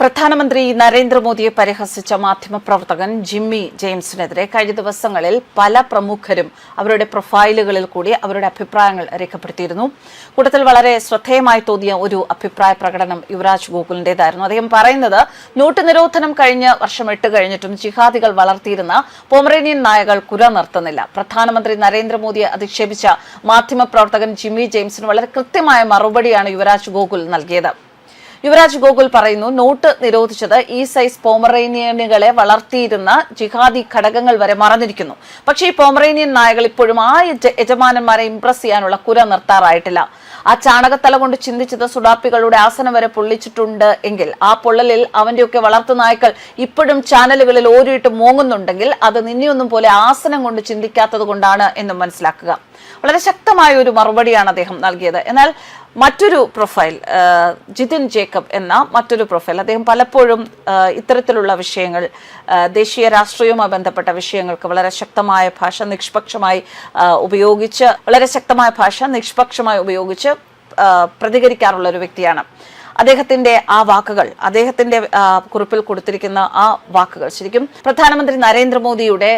പ്രധാനമന്ത്രി നരേന്ദ്രമോദിയെ പരിഹസിച്ച മാധ്യമപ്രവർത്തകൻ ജിമ്മി ജെയിംസിനെതിരെ കഴിഞ്ഞ ദിവസങ്ങളിൽ പല പ്രമുഖരും അവരുടെ പ്രൊഫൈലുകളിൽ കൂടി അവരുടെ അഭിപ്രായങ്ങൾ രേഖപ്പെടുത്തിയിരുന്നു. കൂട്ടത്തിൽ വളരെ ശ്രദ്ധേയമായി തോന്നിയ ഒരു അഭിപ്രായ പ്രകടനം യുവരാജ് ഗോകുലിന്റേതായിരുന്നു. അദ്ദേഹം പറയുന്നത്, നോട്ട് നിരോധനം കഴിഞ്ഞ് വർഷം 8 കഴിഞ്ഞിട്ടും ജിഹാദികൾ വളർത്തിയിരുന്ന പൊമറേനിയൻ നായകൾ കുര നിർത്തുന്നില്ല. പ്രധാനമന്ത്രി നരേന്ദ്രമോദിയെ അധിക്ഷേപിച്ച മാധ്യമപ്രവർത്തകൻ ജിമ്മി ജെയിംസിന് വളരെ കൃത്യമായ മറുപടിയാണ് യുവരാജ് ഗോകുൽ നൽകിയത്. യുവരാജ് ഗോകുൽ പറയുന്നു, നോട്ട് നിരോധിച്ചത് ഈ സൈസ് പോമറേനിയനുകളെ വളർത്തിയിരുന്ന ജിഹാദി ഘടകങ്ങൾ വരെ മറന്നിരിക്കുന്നു. പക്ഷേ ഈ പോമറേനിയൻ നായകൾ ഇപ്പോഴും ആ യജമാനന്മാരെ ഇംപ്രസ് ചെയ്യാനുള്ള കുര നിർത്താറായിട്ടില്ല. ആ ചാണകത്തല കൊണ്ട് ചിന്തിച്ചത് സുഡാപ്പികളുടെ ആസനം വരെ പൊള്ളിച്ചിട്ടുണ്ട് എങ്കിൽ ആ പൊള്ളലിൽ അവന്റെയൊക്കെ വളർത്തു നായ്ക്കൾ ഇപ്പോഴും ചാനലുകളിൽ ഓരിയിട്ട് മോങ്ങുന്നുണ്ടെങ്കിൽ അത് നിന്നെയൊന്നും പോലെ ആസനം കൊണ്ട് ചിന്തിക്കാത്തത് കൊണ്ടാണ് എന്നും മനസ്സിലാക്കുക. വളരെ ശക്തമായ ഒരു മറുപടിയാണ് അദ്ദേഹം നൽകിയത്. എന്നാൽ മറ്റൊരു പ്രൊഫൈൽ, ജിതിൻ ജേക്കബ് എന്ന മറ്റൊരു പ്രൊഫൈൽ, അദ്ദേഹം പലപ്പോഴും ഇത്തരത്തിലുള്ള വിഷയങ്ങൾ, ദേശീയ രാഷ്ട്രീയവുമായി ബന്ധപ്പെട്ട വിഷയങ്ങൾക്ക് വളരെ ശക്തമായ ഭാഷ നിഷ്പക്ഷമായി ഉപയോഗിച്ച് പ്രതികരിക്കാറുള്ള ഒരു വ്യക്തിയാണ്. അദ്ദേഹത്തിന്റെ ആ വാക്കുകൾ, അദ്ദേഹത്തിന്റെ കുറിപ്പിൽ കൊടുത്തിരിക്കുന്ന ആ വാക്കുകൾ ശരിക്കും പ്രധാനമന്ത്രി നരേന്ദ്രമോദിയുടെ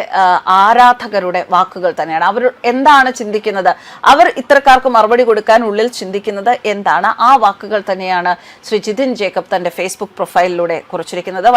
ആരാധകരുടെ വാക്കുകൾ തന്നെയാണ്. അവർ എന്താണ് ചിന്തിക്കുന്നത്, അവർ ഇത്തരക്കാർക്ക് മറുപടി കൊടുക്കാൻ ഉള്ളിൽ ചിന്തിക്കുന്നത് എന്താണ്, ആ വാക്കുകൾ തന്നെയാണ് ശ്രീ ജിതിൻ ജേക്കബ് തന്റെ ഫേസ്ബുക്ക് പ്രൊഫൈലിലൂടെ കുറിച്ചിരിക്കുന്നത്.